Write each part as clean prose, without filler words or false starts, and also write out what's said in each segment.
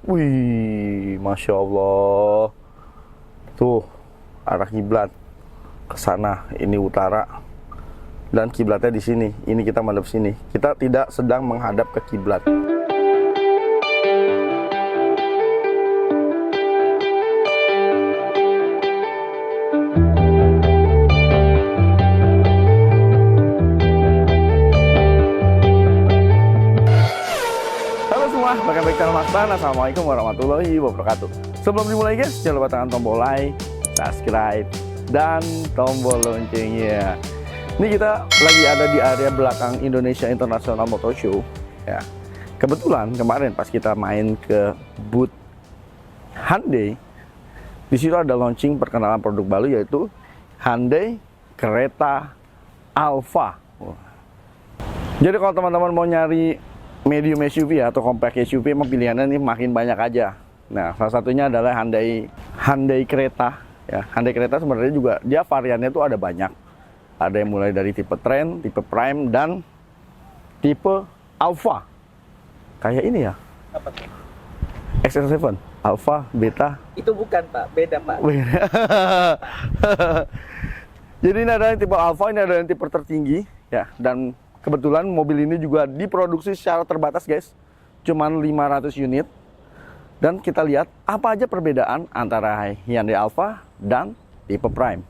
Wih, Masya Allah. Tuh, arah kiblat ke sana. Ini utara. Dan kiblatnya di sini. Ini kita madhab sini. Kita tidak sedang menghadap ke kiblat. Welcome back channel Mas Ban. Assalamualaikum warahmatullahi wabarakatuh. Sebelum dimulai guys, jangan lupa tekan tombol like, subscribe, dan tombol loncengnya. Ini kita lagi ada di area belakang Indonesia International Motor Show ya. Kebetulan kemarin pas kita main ke booth Hyundai, di situ ada launching perkenalan produk baru yaitu Hyundai Creta Alphard. Jadi kalau teman-teman mau nyari medium SUV atau compact SUV, emang pilihannya ini makin banyak aja. Nah, salah satunya adalah Hyundai Creta. Ya, Hyundai Creta sebenarnya juga dia variannya tuh ada banyak. Ada yang mulai dari tipe Trend, tipe Prime, dan tipe Alpha. Kayak ini ya. Apa tuh? XL7, Alpha, Beta. Itu bukan Pak, beda Pak. Jadi ini ada yang tipe Alpha, ini ada yang tipe tertinggi, ya. Dan kebetulan mobil ini juga diproduksi secara terbatas guys, cuman 500 unit. Dan kita lihat apa aja perbedaan antara Hyundai Alpha dan tipe Prime.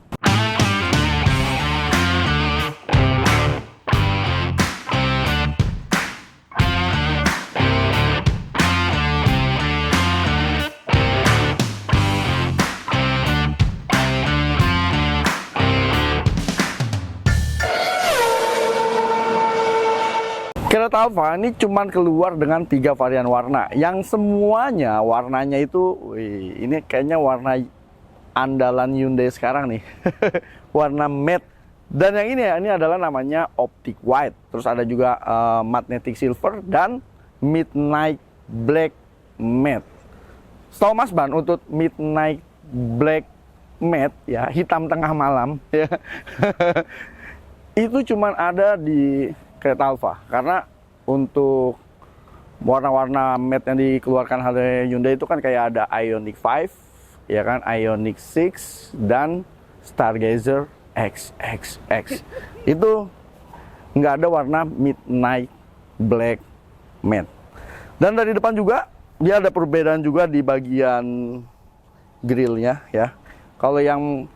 Creta Alphard ini cuman keluar dengan 3 varian warna, yang semuanya warnanya itu, wih, ini kayaknya warna andalan Hyundai sekarang nih. Warna matte. Dan yang ini adalah namanya Optic White. Terus ada juga Magnetic Silver dan Midnight Black Matte. Setahu Mas Ban, untuk Midnight Black Matte ya, hitam tengah malam ya. Itu cuman ada di Creta Alphard, karena untuk warna-warna matte yang dikeluarkan Hyundai itu kan kayak ada Ioniq 5, ya kan, Ioniq 6 dan Stargazer XXX. Itu nggak ada warna Midnight Black Matte. Dan dari depan juga dia ada perbedaan juga di bagian grillnya ya. Kalau yang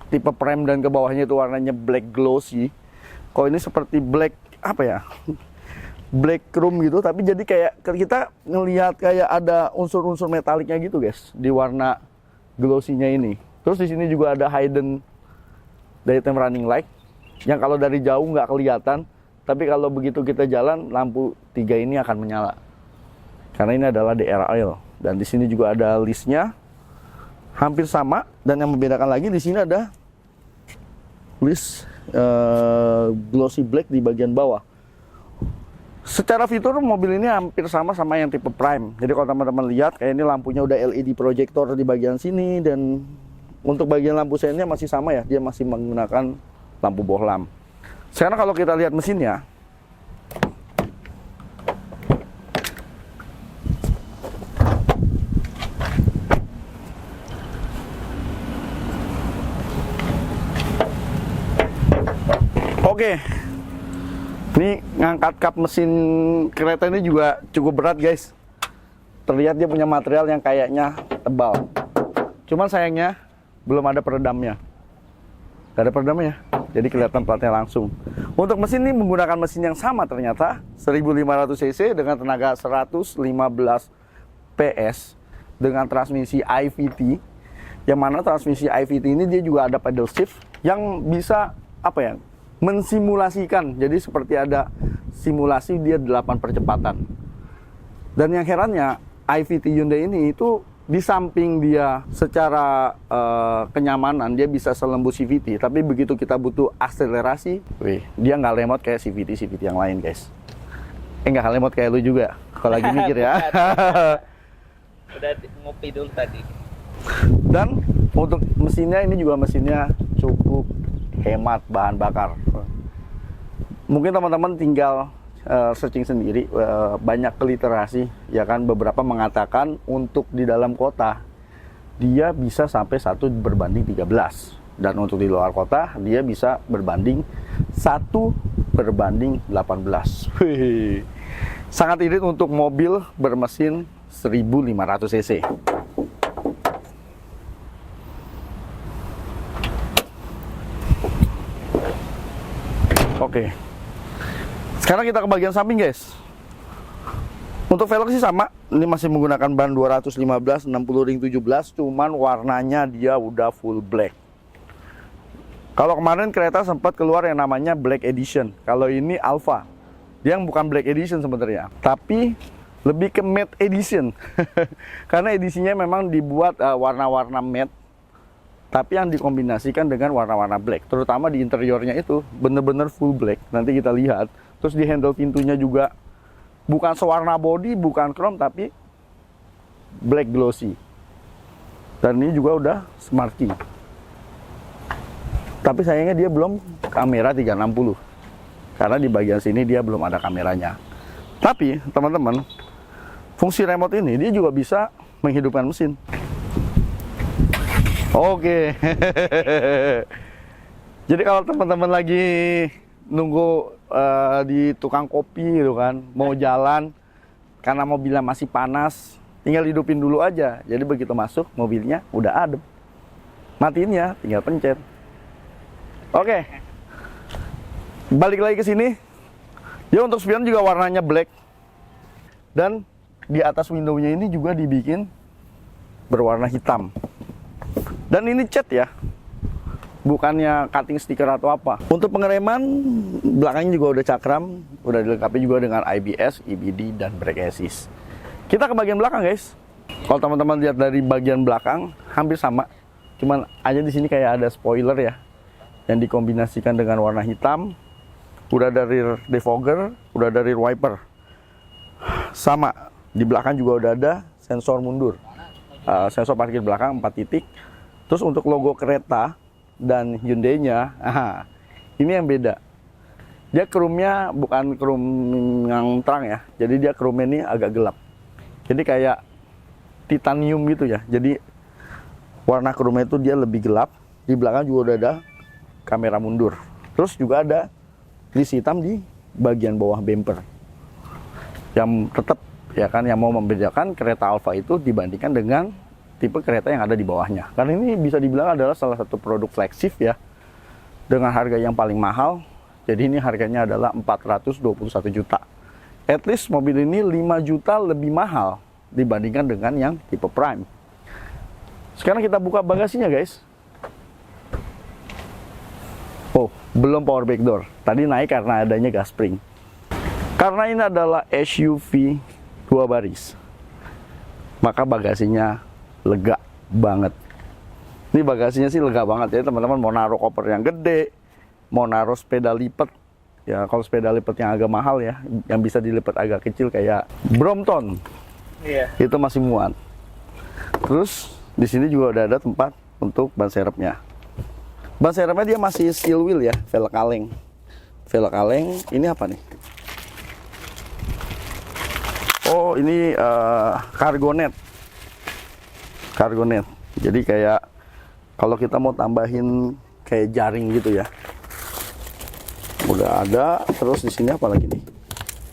tipe Prime dan ke bawahnya itu warnanya black glossy. Kalau ini seperti black apa ya, black chrome gitu, tapi jadi kayak kita ngelihat kayak ada unsur-unsur metaliknya gitu guys di warna glossy-nya ini. Terus di sini juga ada hidden daytime running light yang kalau dari jauh nggak kelihatan, tapi kalau begitu kita jalan lampu 3 ini akan menyala karena ini adalah DR oil. Dan di sini juga ada listnya hampir sama, dan yang membedakan lagi di sini ada list glossy black di bagian bawah. Secara fitur mobil ini hampir sama yang tipe Prime. Jadi kalau teman-teman lihat kayak ini lampunya udah LED projector di bagian sini, dan untuk bagian lampu seinnya masih sama ya, dia masih menggunakan lampu bohlam. Sekarang kalau kita lihat mesinnya, oke, ini ngangkat kap mesin kereta ini juga cukup berat guys. Terlihat dia punya material yang kayaknya tebal. Cuman sayangnya belum ada peredamnya. Gak ada peredamnya, jadi kelihatan platnya langsung. Untuk mesin ini menggunakan mesin yang sama ternyata, 1500 cc dengan tenaga 115 PS dengan transmisi IVT. Yang mana transmisi IVT ini dia juga ada pedal shift yang bisa apa ya, mensimulasikan. Jadi seperti ada simulasi dia 8 percepatan. Dan yang herannya IVT Hyundai ini itu di samping dia secara kenyamanan dia bisa selembut CVT, tapi begitu kita butuh akselerasi, dia nggak lemot kayak CVT yang lain guys. Nggak lemot kayak lu juga kalau lagi mikir ya. Udah ngopi dulu tadi. Dan untuk mesinnya ini juga mesinnya cukup hemat bahan bakar. Mungkin teman-teman tinggal searching sendiri, banyak literasi, ya kan, beberapa mengatakan untuk di dalam kota dia bisa sampai 1:13, dan untuk di luar kota dia bisa berbanding 1:18. Wih, sangat irit untuk mobil bermesin 1500 cc. Oke. Sekarang kita ke bagian samping, guys. Untuk velg sih sama. Ini masih menggunakan ban 215 60 ring 17, cuman warnanya dia udah full black. Kalau kemarin kereta sempat keluar yang namanya Black Edition. Kalau ini Alpha. Dia yang bukan Black Edition sebenarnya, tapi lebih ke Matte Edition. Karena edisinya memang dibuat warna-warna matte, tapi yang dikombinasikan dengan warna-warna black. Terutama di interiornya itu bener-bener full black. Nanti kita lihat. Terus di handle pintunya juga bukan sewarna body, bukan chrome, tapi black glossy. Dan ini juga udah smart key. Tapi sayangnya dia belum kamera 360. Karena di bagian sini dia belum ada kameranya. Tapi teman-teman, fungsi remote ini dia juga bisa menghidupkan mesin. Oke. Jadi kalau teman-teman lagi nunggu di tukang kopi gitu kan, mau jalan karena mobilnya masih panas, tinggal hidupin dulu aja. Jadi begitu masuk mobilnya udah adem. Matiin ya, tinggal pencet. Oke. Balik lagi ke sini. Ya, untuk spion juga warnanya black. Dan di atas window-nya ini juga dibikin berwarna hitam. Dan ini cat ya, bukannya cutting stiker atau apa. Untuk pengereman, belakangnya juga udah cakram, udah dilengkapi juga dengan ABS, EBD, dan brake assist. Kita ke bagian belakang, guys. Kalau teman-teman lihat dari bagian belakang, hampir sama. Cuman aja di sini kayak ada spoiler ya, yang dikombinasikan dengan warna hitam. Udah dari defogger, udah dari wiper. Sama, di belakang juga udah ada sensor mundur. Sensor parkir belakang 4 titik. Terus untuk logo kereta dan Hyundai-nya, ini yang beda. Dia chrome-nya bukan chrome yang terang ya. Jadi dia chrome-nya ini agak gelap. Jadi kayak titanium gitu ya. Jadi warna chrome-nya itu dia lebih gelap. Di belakang juga udah ada kamera mundur. Terus juga ada list hitam di bagian bawah bumper. Yang tetap ya kan, yang mau membedakan kereta Alpha itu dibandingkan dengan tipe kereta yang ada di bawahnya. Karena ini bisa dibilang adalah salah satu produk flagship ya, dengan harga yang paling mahal. Jadi ini harganya adalah 421 juta. At least mobil ini 5 juta lebih mahal dibandingkan dengan yang tipe Prime. Sekarang kita buka bagasinya, guys. Oh, belum power back door. Tadi naik karena adanya gas spring. Karena ini adalah SUV 2 baris, maka bagasinya lega banget. Ini bagasinya sih lega banget ya teman-teman. Mau naruh koper yang gede, mau naruh sepeda lipat. Ya kalau sepeda lipat yang agak mahal ya, yang bisa dilipat agak kecil kayak Brompton, itu masih muat. Terus di sini juga udah ada tempat untuk ban serepnya. Ban serepnya dia masih steel wheel ya, velg kaleng. Velg kaleng ini apa nih? Oh ini Cargonet. Cargonet. Jadi kayak kalau kita mau tambahin kayak jaring gitu ya. Udah ada. Terus di sini apa lagi nih?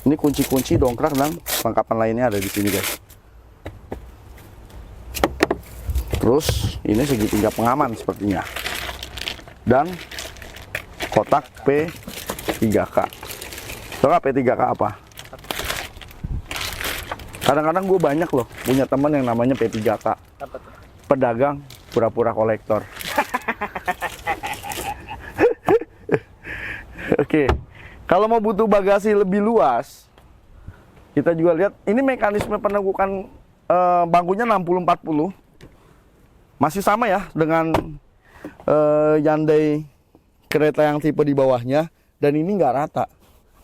Ini kunci-kunci dongkrak dan perlengkapan lainnya ada di sini, guys. Terus ini segitiga pengaman sepertinya. Dan kotak P3K. Tahu P3K apa? Kadang-kadang gue banyak loh punya teman yang namanya P3K. Pedagang pura-pura kolektor. Oke. Kalau mau butuh bagasi lebih luas, kita juga lihat ini mekanisme penunggukan bangkunya 60-40. Masih sama ya dengan Hyundai kereta yang tipe di bawahnya, dan ini nggak rata.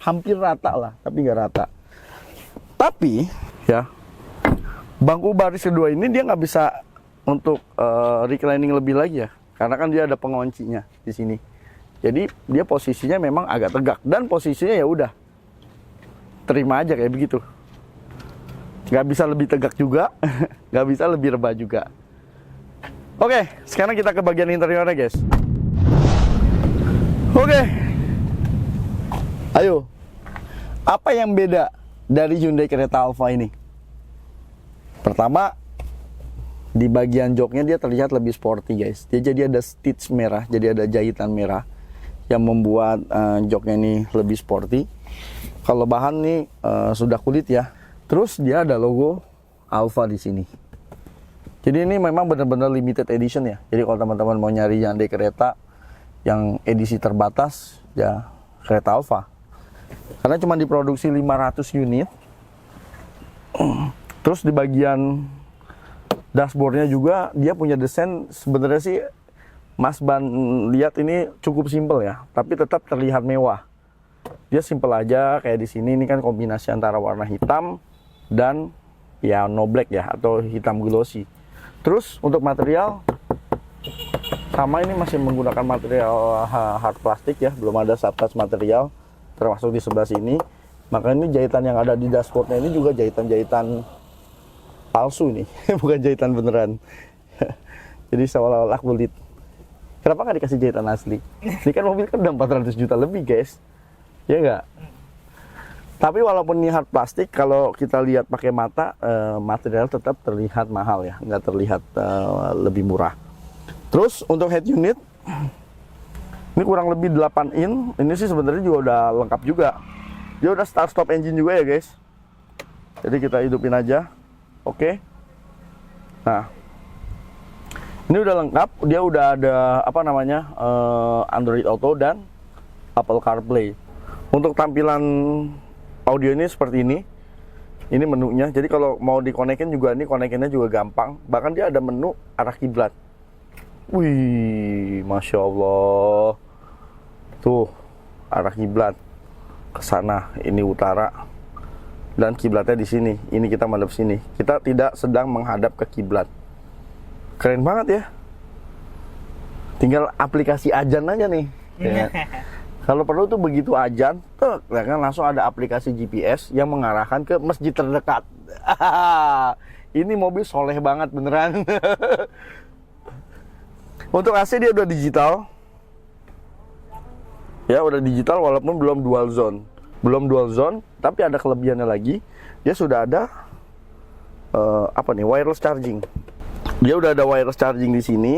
Hampir rata lah, tapi nggak rata. Tapi ya, bangku baris kedua ini dia nggak bisa untuk reclining lebih lagi ya, karena kan dia ada penguncinya di sini. Jadi dia posisinya memang agak tegak, dan posisinya ya udah terima aja kayak begitu. Nggak bisa lebih tegak juga, nggak bisa lebih rebah juga. Oke, sekarang kita ke bagian interiornya guys. Oke, ayo, apa yang beda dari Hyundai Creta Alpha ini? Pertama, di bagian joknya dia terlihat lebih sporty guys. Dia jadi ada stitch merah, jadi ada jahitan merah yang membuat joknya ini lebih sporty. Kalau bahan nih sudah kulit ya. Terus dia ada logo Alpha di sini. Jadi ini memang benar-benar limited edition ya. Jadi kalau teman-teman mau nyari Hyundai Creta yang edisi terbatas, ya Creta Alpha. Karena cuma diproduksi 500 unit. Terus di bagian dashboardnya juga dia punya desain sebenarnya sih Mas Ban lihat ini cukup simpel ya, tapi tetap terlihat mewah. Dia simple aja kayak di sini, ini kan kombinasi antara warna hitam dan ya no black ya, atau hitam glossy. Terus untuk material sama, ini masih menggunakan material hard plastik ya, belum ada subclass material termasuk di sebelah sini. Maka ini jahitan yang ada di dashboardnya ini juga jahitan-jahitan palsu nih, bukan jahitan beneran. Jadi seolah-olah kulit. Kenapa nggak dikasih jahitan asli? Ini kan mobil kan udah 400 juta lebih guys, ya nggak? Tapi walaupun ini hard plastik, kalau kita lihat pakai mata, material tetap terlihat mahal ya, nggak terlihat lebih murah. Terus untuk head unit, ini kurang lebih 8 in. Ini sih sebenarnya juga udah lengkap juga. Dia udah start stop engine juga ya guys. Jadi kita hidupin aja, oke. Nah, ini udah lengkap. Dia udah ada apa namanya Android Auto dan Apple CarPlay. Untuk tampilan audio ini seperti ini. Ini menunya. Jadi kalau mau dikonekin juga, ini konekinnya juga gampang. Bahkan dia ada menu arah kiblat. Wih, masya Allah. Tuh, arah kiblat ke sana. Ini utara. Dan kiblatnya di sini. Ini kita madep sini. Kita tidak sedang menghadap ke kiblat. Keren banget ya. Tinggal aplikasi azan aja nih. Kalau perlu tuh begitu azan, tuh kan langsung ada aplikasi GPS yang mengarahkan ke masjid terdekat. Ini mobil soleh banget beneran. Untuk AC dia udah digital. Ya udah digital walaupun belum dual zone. Belum dual zone, tapi ada kelebihannya lagi. Dia sudah ada apa nih, wireless charging. Dia udah ada wireless charging di sini.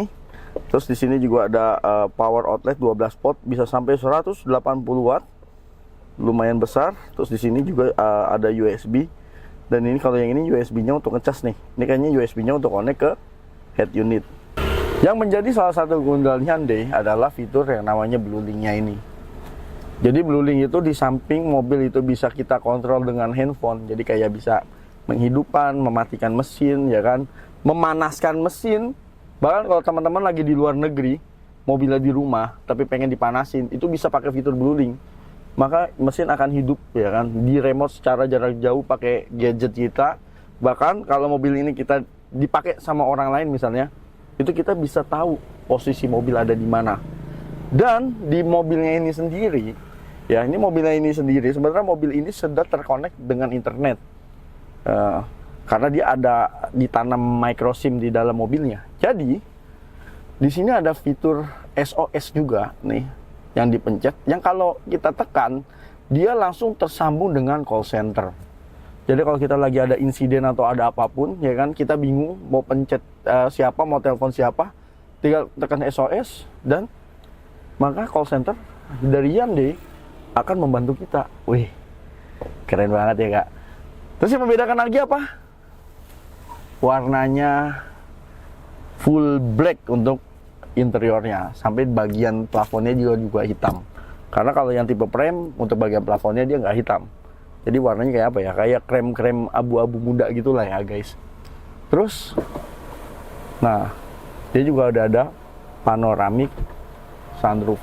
Terus di sini juga ada power outlet 12 volt, bisa sampai 180 watt. Lumayan besar. Terus di sini juga ada USB. Dan ini kalau yang ini USB-nya untuk ngecas nih. Ini kayaknya USB-nya untuk connect ke head unit. Yang menjadi salah satu keunggulan Hyundai adalah fitur yang namanya Blue Link-nya ini. Jadi Blue Link itu di samping mobil itu bisa kita kontrol dengan handphone. Jadi kayak bisa menghidupkan, mematikan mesin, ya kan, memanaskan mesin. Bahkan kalau teman-teman lagi di luar negeri, mobilnya di rumah, tapi pengen dipanasin, itu bisa pakai fitur Blue Link. Maka mesin akan hidup, ya kan, di remote secara jarak jauh pakai gadget kita. Bahkan kalau mobil ini kita dipakai sama orang lain misalnya, itu kita bisa tahu posisi mobil ada di mana. Dan di mobilnya ini sendiri, ya ini mobilnya ini sendiri, sebenarnya mobil ini sudah terkonek dengan internet. Karena dia ada ditanam micro SIM di dalam mobilnya. Jadi di sini ada fitur SOS juga nih yang dipencet, yang kalau kita tekan dia langsung tersambung dengan call center. Jadi kalau kita lagi ada insiden atau ada apapun, ya kan, kita bingung mau pencet siapa, mau telepon siapa, tinggal tekan SOS dan maka call center dari Hyundai akan membantu kita. Wih, keren banget ya kak. Terus yang membedakan lagi apa? Warnanya full black untuk interiornya, sampai bagian plafonnya juga hitam. Karena kalau yang tipe prem, untuk bagian plafonnya dia nggak hitam. Jadi warnanya kayak apa ya? Kayak krem-krem abu-abu muda gitulah ya guys. Terus, nah dia juga udah ada panoramic sunroof.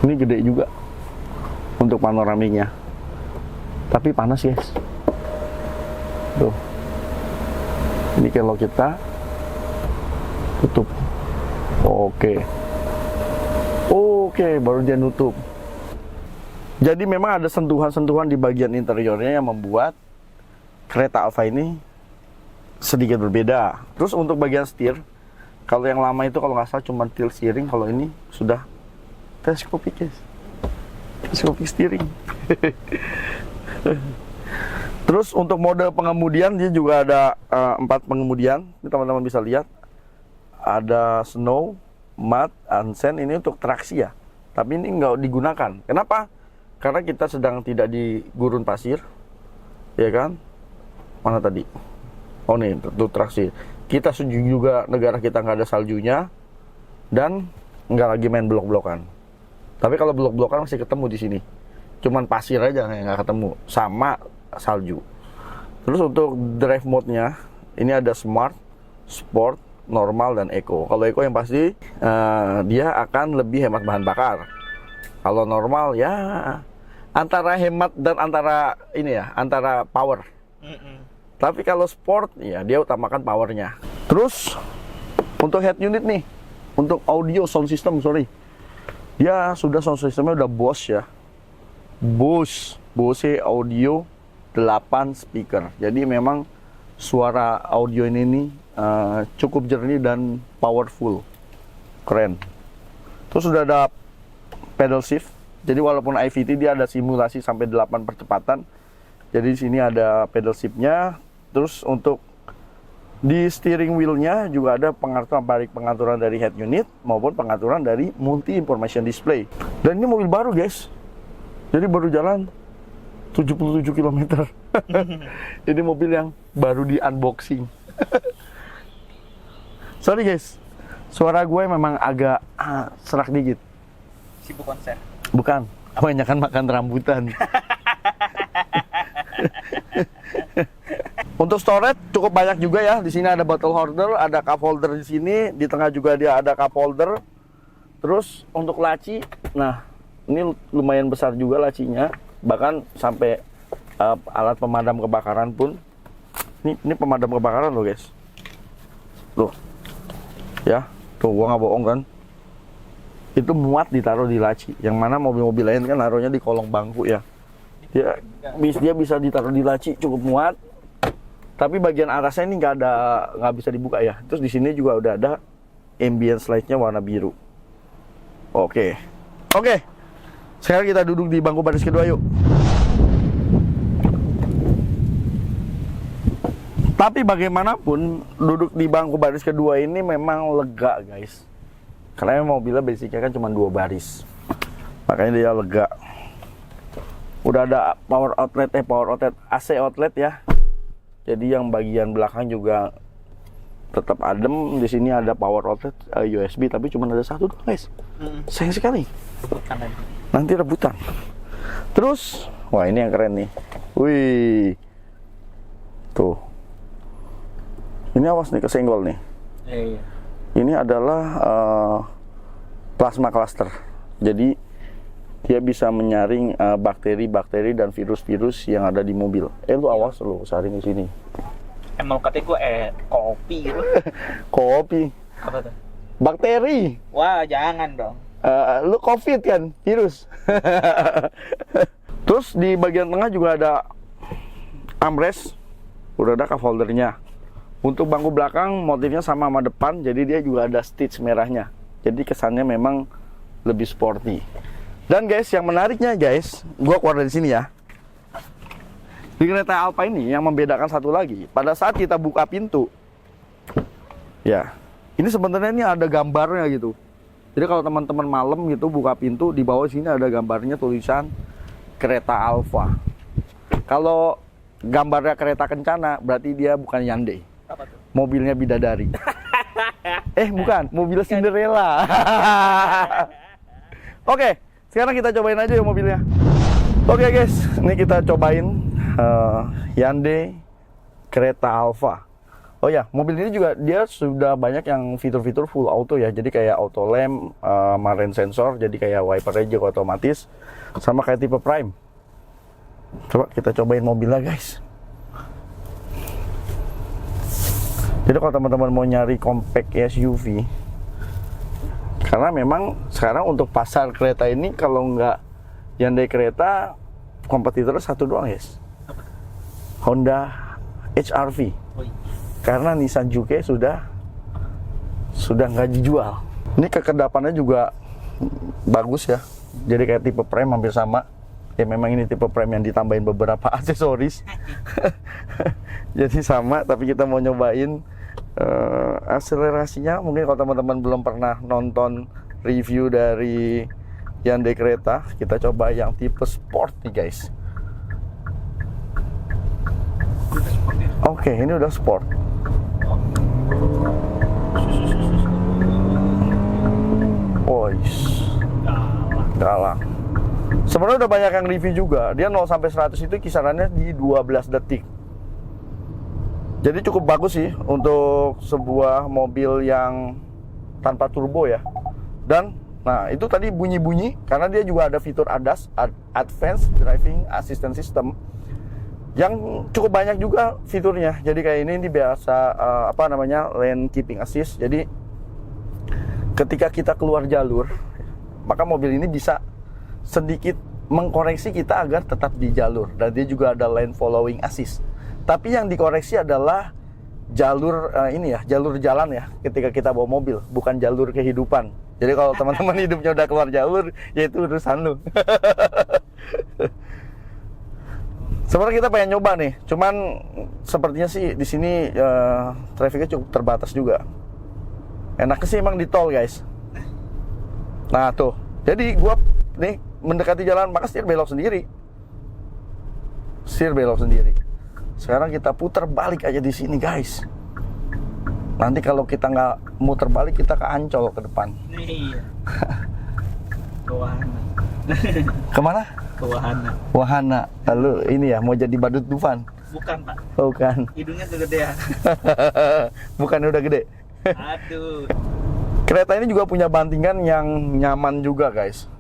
Ini gede juga untuk panoramiknya. Tapi panas guys. Tuh. Ini kalau kita tutup. Oke, baru dia nutup. Jadi memang ada sentuhan-sentuhan di bagian interiornya yang membuat kereta Alfa ini sedikit berbeda. Terus untuk bagian setir, kalau yang lama itu kalau nggak salah cuma tilt steering, kalau ini sudah teleskopik, guys. Teleskopik steering. Terus untuk mode pengemudian dia juga ada 4 pengemudian. Ini teman-teman bisa lihat. Ada snow, mud, unsand, ini untuk traksi ya. Tapi ini nggak digunakan. Kenapa? Karena kita sedang tidak di gurun pasir, ya kan? Mana tadi? Oh nih, untuk traksi. Kita juga negara kita nggak ada saljunya dan nggak lagi main blok-blokan. Tapi kalau blok-blokan masih ketemu di sini. Cuman pasir aja yang nggak ketemu, sama salju. Terus untuk drive mode-nya, ini ada smart, sport, normal, dan eco. Kalau eco yang pasti dia akan lebih hemat bahan bakar. Kalau normal ya antara hemat dan antara ini ya, antara power. Tapi kalau sport ya dia utamakan powernya. Terus untuk head unit nih, untuk audio sound system, dia sudah sound systemnya udah Bose ya. Bose Audio 8 speaker. Jadi memang suara audio ini nih cukup jernih dan powerful. Keren. Terus sudah ada pedal shift. Jadi walaupun IVT dia ada simulasi sampai 8 percepatan. Jadi di sini ada pedal shiftnya. Terus untuk di steering wheelnya juga ada pengaturan, baik pengaturan dari head unit maupun pengaturan dari multi information display. Dan ini mobil baru, guys. Jadi baru jalan 77 km. Ini mobil yang baru di unboxing. Sorry guys, suara gue memang agak serak dikit. Sibuk konser. Bukan, kebanyakan makan rambutan. Untuk storage cukup banyak juga ya. Di sini ada bottle holder, ada cup holder di sini, di tengah juga dia ada cup holder. Terus untuk laci, nah ini lumayan besar juga lacinya, bahkan sampai alat pemadam kebakaran pun. Ini pemadam kebakaran loh guys. Tuh, ya, tuh gua nggak bohong kan. Itu muat ditaruh di laci. Yang mana mobil-mobil lain kan naruhnya di kolong bangku ya. Dia bisa ditaruh di laci, cukup muat. Tapi bagian atasnya ini nggak bisa dibuka ya. Terus di sini juga udah ada ambience light-nya warna biru. Oke. Sekarang kita duduk di bangku baris kedua yuk. Tapi bagaimanapun duduk di bangku baris kedua ini memang lega guys. Karena mobilnya basicnya kan cuma 2 baris. Makanya dia lega. Udah ada power outlet AC outlet ya. Jadi yang bagian belakang juga tetap adem. Di sini ada power outlet USB tapi cuma ada 1 doang guys. Sayang sekali. Nanti rebutan. Terus, wah ini yang keren nih. Wih. Tuh. Ini awas nih kesenggol nih. Iya. Ini adalah plasma cluster. Jadi dia bisa menyaring bakteri-bakteri dan virus-virus yang ada di mobil. Lu awas lu saring di sini. Emang katanya gue kopi gitu. Kopi. Apa tuh? Bakteri. Wah, jangan dong. Lu COVID kan, virus. Terus di bagian tengah juga ada armrest. Udah ada cup holdernya. Untuk bangku belakang motifnya sama depan, jadi dia juga ada stitch merahnya. Jadi kesannya memang lebih sporty. Dan guys, yang menariknya guys, gua keluar dari sini ya. Di kereta Alfa ini yang membedakan satu lagi, pada saat kita buka pintu, ya, ini sebenarnya ini ada gambarnya gitu. Jadi kalau teman-teman malam gitu buka pintu, di bawah sini ada gambarnya tulisan kereta Alfa. Kalau gambarnya kereta kencana, berarti dia bukan Hyundai. Apa tuh? Mobilnya bidadari. Bukan, mobil Cinderella. Oke, sekarang kita cobain aja ya mobilnya. Oke guys, ini kita cobain Hyundai kereta Alfa. Oh ya, mobil ini juga dia sudah banyak yang fitur-fitur full auto ya. Jadi kayak auto lamp, marine sensor, jadi kayak wipernya juga otomatis, sama kayak tipe Prime. Coba kita cobain mobilnya guys. Jadi kalau teman-teman mau nyari compact SUV, karena memang sekarang untuk pasar kereta ini kalau nggak Hyundai Creta kompetitornya satu doang, guys. Honda HR-V. Oh, iya. Karena Nissan Juke sudah nggak dijual. Ini kekedapannya juga bagus ya. Jadi kayak tipe frame hampir sama. Ya memang ini tipe frame yang ditambahin beberapa aksesoris. Jadi sama, tapi kita mau nyobain akselerasinya. Mungkin kalau teman-teman belum pernah nonton review dari Hyundai Creta, kita coba yang tipe sport nih guys. Oke, ini udah sport. Boys, galak. Sebenarnya udah banyak yang review juga. Dia 0 sampai 100 itu kisarannya di 12 detik. Jadi cukup bagus sih untuk sebuah mobil yang tanpa turbo ya. Dan nah itu tadi bunyi-bunyi karena dia juga ada fitur ADAS, Advanced Driving Assistance System, yang cukup banyak juga fiturnya. Jadi kayak ini biasa lane keeping assist. Jadi ketika kita keluar jalur, maka mobil ini bisa sedikit mengkoreksi kita agar tetap di jalur. Dan dia juga ada lane following assist. Tapi yang dikoreksi adalah jalur jalur jalan ya, ketika kita bawa mobil, bukan jalur kehidupan. Jadi kalau teman-teman hidupnya udah keluar jalur, ya itu urusan lu. Sebenarnya kita pengen nyoba nih, cuman sepertinya sih di sini trafficnya cukup terbatas juga. Enaknya sih emang di tol guys. Nah tuh, jadi gua nih mendekati jalan, maka setir belok sendiri. Sekarang kita putar balik aja di sini guys. Nanti kalau kita nggak muter balik, kita ke Ancol ke depan. Iya. Ke Wahana. Kemana? Ke Wahana. Wahana. Lalu ini ya mau jadi badut Dufan? Bukan pak. Oh, bukan. Hidungnya kegedean. Bukan udah gede. Aduh. Kereta ini juga punya bantingan yang nyaman juga guys.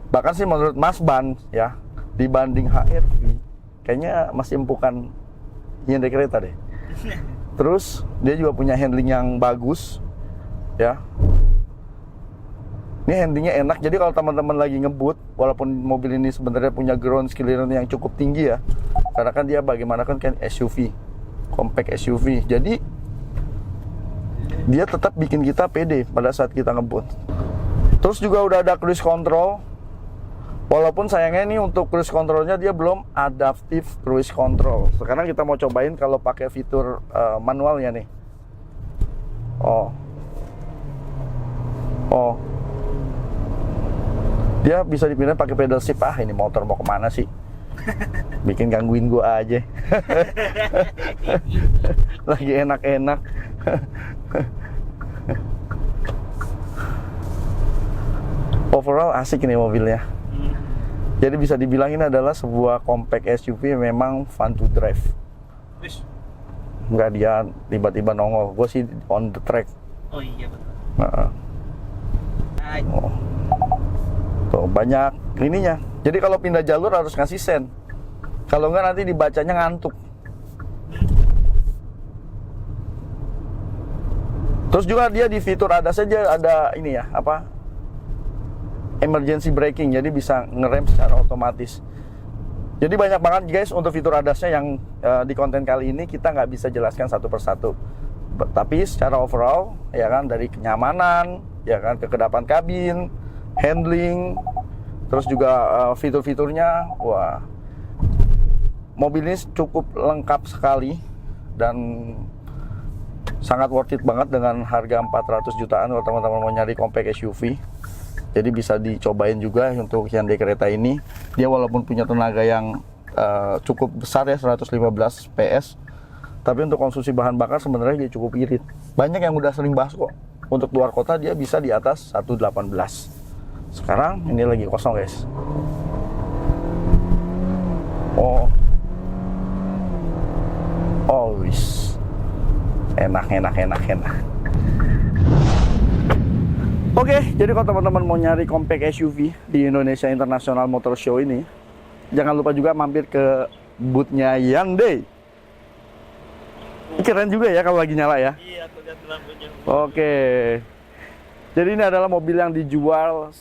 Bahkan sih menurut Mas Ban ya, dibanding HR-V kayaknya masih empukan Hyundai Creta deh. Terus dia juga punya handling yang bagus ya. Ini handlingnya enak. Jadi kalau teman-teman lagi ngebut, walaupun mobil ini sebenarnya punya ground clearance yang cukup tinggi ya, karena kan dia bagaimanapun kan SUV, compact SUV. Jadi dia tetap bikin kita pede pada saat kita ngebut. Terus juga udah ada cruise control. Walaupun sayangnya ini untuk cruise controlnya dia belum adaptive cruise control. Sekarang kita mau cobain kalau pakai fitur manualnya nih. Oh, dia bisa dipindah pakai pedal shift. Ah, ini motor mau kemana sih? Bikin gangguin gua aja. Lagi enak-enak. Overall asik ini mobilnya. Jadi bisa dibilang ini adalah sebuah compact SUV yang memang fun to drive. Enggak dia tiba-tiba nongol. Gue sih on the track. Oh iya betul. Oh. Tuh banyak ininya. Jadi kalau pindah jalur harus ngasih sen. Kalau enggak nanti dibacanya ngantuk. Terus juga dia di fitur ada saja ada ini ya, emergency braking, jadi bisa ngerem secara otomatis. Jadi banyak banget guys untuk fitur ADAS-nya yang di konten kali ini kita nggak bisa jelaskan satu persatu. Tapi secara overall ya kan, dari kenyamanan ya kan, kekedapan kabin, handling, terus juga fitur-fiturnya, wah, mobil ini cukup lengkap sekali dan sangat worth it banget dengan harga 400 jutaan kalau teman-teman mau nyari compact SUV. Jadi bisa dicobain juga untuk Hyundai Creta ini. Dia walaupun punya tenaga yang cukup besar ya, 115 PS, tapi untuk konsumsi bahan bakar sebenarnya dia cukup irit. Banyak yang udah sering bahas kok, untuk luar kota dia bisa di atas 118. Sekarang ini lagi kosong guys. Wis. Enak. Oke, jadi kalau teman-teman mau nyari compact SUV di Indonesia International Motor Show ini, jangan lupa juga mampir ke booth-nya Hyundai. Keren juga ya kalau lagi nyala ya. Iya, aku lihat lampunya. Oke. Jadi ini adalah mobil yang dijual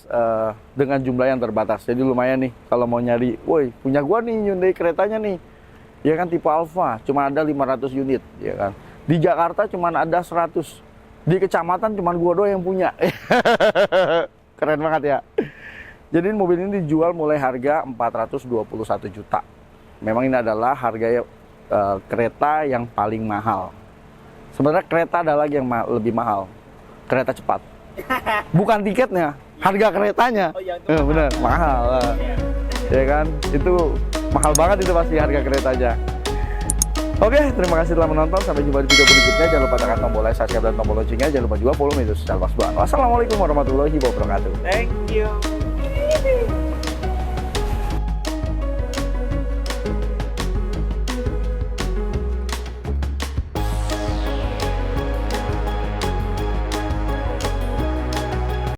dengan jumlah yang terbatas. Jadi lumayan nih kalau mau nyari, woi punya gua nih Hyundai Cretanya nih. Ya kan tipe Alfa, cuma ada 500 unit, ya kan. Di Jakarta cuma ada 100. Di kecamatan cuma gua doang yang punya. Keren banget ya. Jadi mobil ini dijual mulai harga 421 juta. Memang ini adalah harga kereta yang paling mahal. Sebenarnya kereta ada lagi yang lebih mahal. Kereta cepat. Bukan tiketnya, harga keretanya. Oh, yang itu Bener, mahal. Ya kan? Itu mahal banget itu pasti harga keretanya. Oke, terima kasih telah menonton. Sampai jumpa di video berikutnya. Jangan lupa tekan tombol like, subscribe, dan tombol loncengnya. Jangan lupa juga follow media sosial Mas Bang. Wassalamualaikum warahmatullahi wabarakatuh. Thank you.